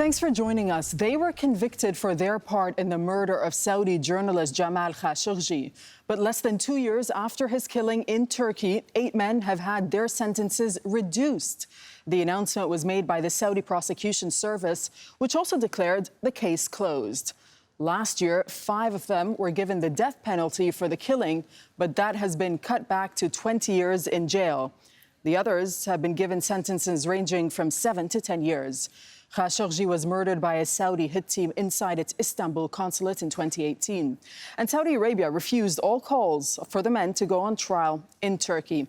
Thanks for joining us. They were convicted for their part in the murder of Saudi journalist Jamal Khashoggi. But less than 2 years after his killing in Turkey, 8 men have had their sentences reduced. The announcement was made by the Saudi Prosecution Service, which also declared the case closed. Last year, 5 of them were given the death penalty for the killing, but that has been cut back to 20 years in jail. The others have been given sentences ranging from 7 to 10 years. Khashoggi was murdered by a Saudi hit team inside its Istanbul consulate in 2018. And Saudi Arabia refused all calls for the men to go on trial in Turkey.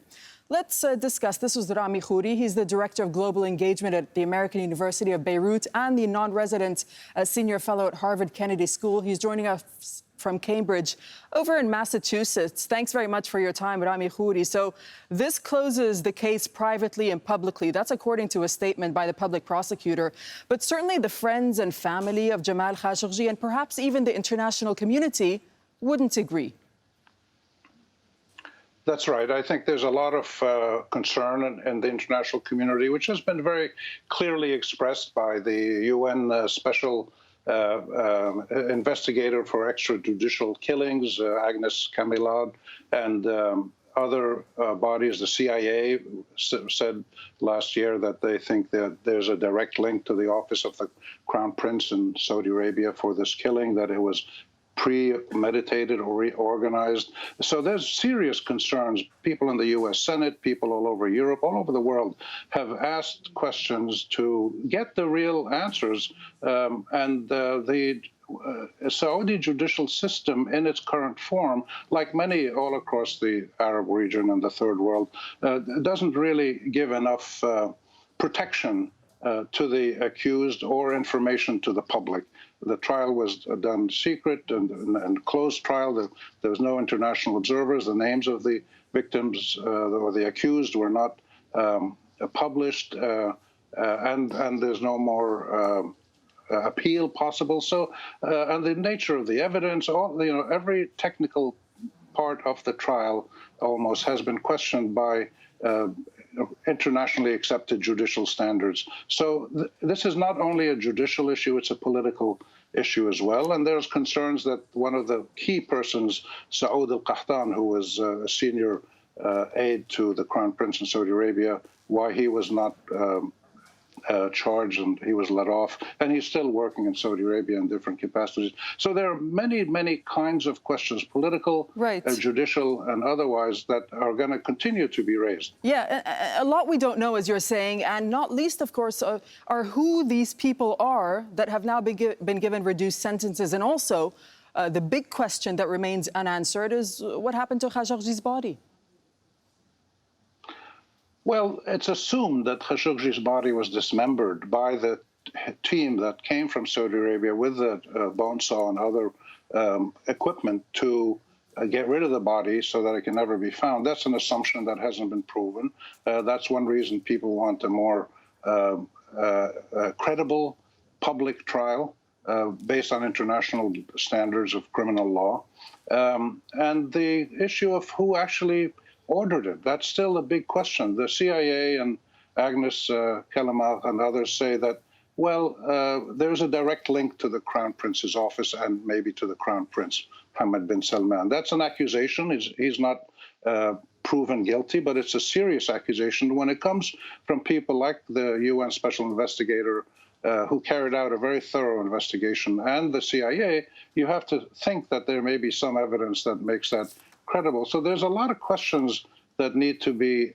Let's discuss. This was Rami Khouri. He's the Director of Global Engagement at the American University of Beirut and the non-resident Senior Fellow at Harvard Kennedy School. He's joining us from Cambridge over in Massachusetts. Thanks very much for your time, Rami Khouri. So this closes the case privately and publicly. That's according to a statement by the public prosecutor. But certainly the friends and family of Jamal Khashoggi and perhaps even the international community wouldn't agree. That's right. I think there's a lot of concern in the international community, which has been very clearly expressed by the UN special investigator for extrajudicial killings, Agnes Kamilad, and other bodies. The CIA said last year that they think that there's a direct link to the office of the Crown Prince in Saudi Arabia for this killing, that it was premeditated or reorganized. So there's serious concerns. People in the U.S. Senate, people all over Europe, all over the world have asked questions to get the real answers. The Saudi judicial system in its current form, like many all across the Arab region and the Third World, doesn't really give enough protection to the accused or information to the public. The trial was done secret and closed trial. There was no international observers. The names of the victims or the accused were not published, and there's no more appeal possible. So, and the nature of the evidence, every technical part of the trial almost has been questioned by internationally accepted judicial standards. So this is not only a judicial issue, it's a political issue as well. And there's concerns that one of the key persons, Saud al-Qahtan, who was a senior aide to the Crown Prince in Saudi Arabia, why he was not charged and he was let off, and he's still working in Saudi Arabia in different capacities. So there are many, many kinds of questions, political, judicial, and otherwise, that are going to continue to be raised. Yeah, a lot we don't know, as you're saying, and not least, of course, are who these people are that have now been given reduced sentences. And also, the big question that remains unanswered is what happened to Khashoggi's body? Well, it's assumed that Khashoggi's body was dismembered by the team that came from Saudi Arabia with the bone saw and other equipment to get rid of the body so that it can never be found. That's an assumption that hasn't been proven. That's one reason people want a more credible public trial based on international standards of criminal law. And the issue of who actually ordered it, that's still a big question. The CIA and Agnes Kamilad and others say that, well, there's a direct link to the Crown Prince's office and maybe to the Crown Prince, Mohammed bin Salman. That's an accusation. He's not proven guilty, but it's a serious accusation. When it comes from people like the UN Special Investigator, who carried out a very thorough investigation, and the CIA, you have to think that there may be some evidence that makes that credible. So there's a lot of questions that need to be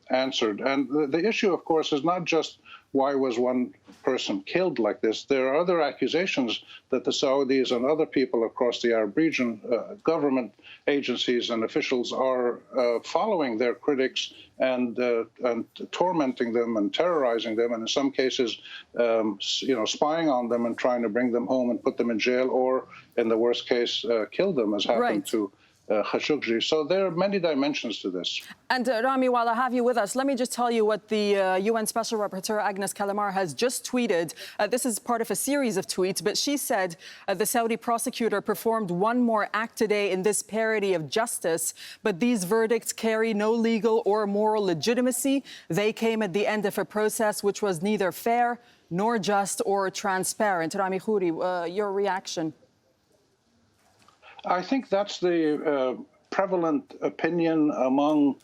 answered. And the issue, of course, is not just why was one person killed like this. There are other accusations that the Saudis and other people across the Arab region, government agencies and officials, are following their critics and tormenting them and terrorizing them, and in some cases, spying on them and trying to bring them home and put them in jail, or in the worst case, kill them, as happened to Khashoggi. So there are many dimensions to this. And Rami, while I have you with us, let me just tell you what the UN Special Rapporteur Agnes Kamilad has just tweeted. This is part of a series of tweets, but she said the Saudi prosecutor performed one more act today in this parody of justice, but these verdicts carry no legal or moral legitimacy. They came at the end of a process which was neither fair nor just or transparent. Rami Khouri, your reaction? I think that's the prevalent opinion among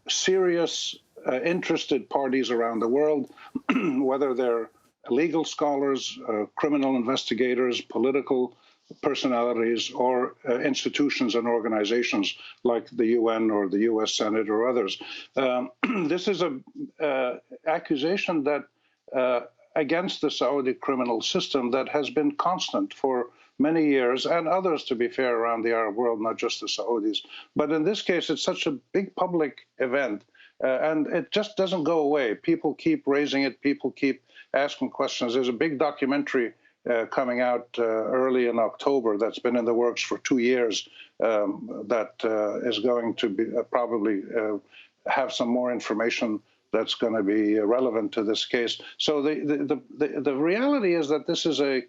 serious, interested parties around the world, whether they're legal scholars, criminal investigators, political personalities, or institutions and organizations like the UN or the US Senate or others. This is an accusation that against the Saudi criminal system that has been constant for many years, and others, to be fair, around the Arab world, not just the Saudis. But in this case, it's such a big public event, and it just doesn't go away. People keep raising it. People keep asking questions. There's a big documentary coming out early in October that's been in the works for 2 years that is going to be probably have some more information that's going to be relevant to this case. So the reality is that this is a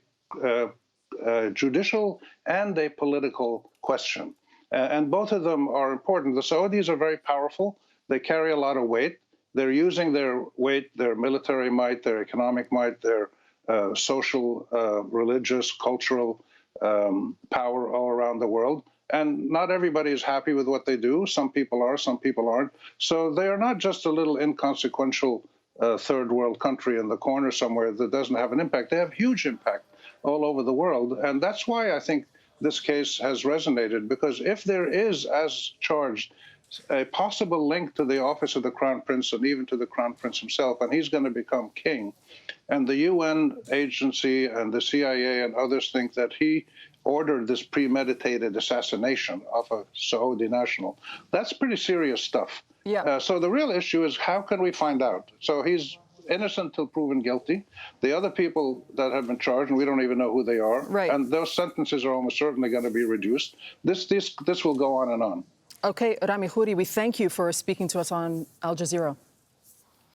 judicial and a political question. And both of them are important. The Saudis are very powerful. They carry a lot of weight. They're using their weight, their military might, their economic might, their social, religious, cultural power all around the world. And not everybody is happy with what they do. Some people are, some people aren't. So they are not just a little inconsequential third world country in the corner somewhere that doesn't have an impact. They have huge impact all over the world. And that's why I think this case has resonated, because if there is, as charged, a possible link to the office of the Crown Prince and even to the Crown Prince himself, and he's going to become king, and the UN agency and the CIA and others think that he ordered this premeditated assassination of a Saudi national, that's pretty serious stuff. Yeah. So the real issue is, how can we find out? So he's innocent till proven guilty. The other people that have been charged, and we don't even know who they are, right, and those sentences are almost certainly going to be reduced. This will go on and on. Okay, Rami Khouri, we thank you for speaking to us on Al Jazeera.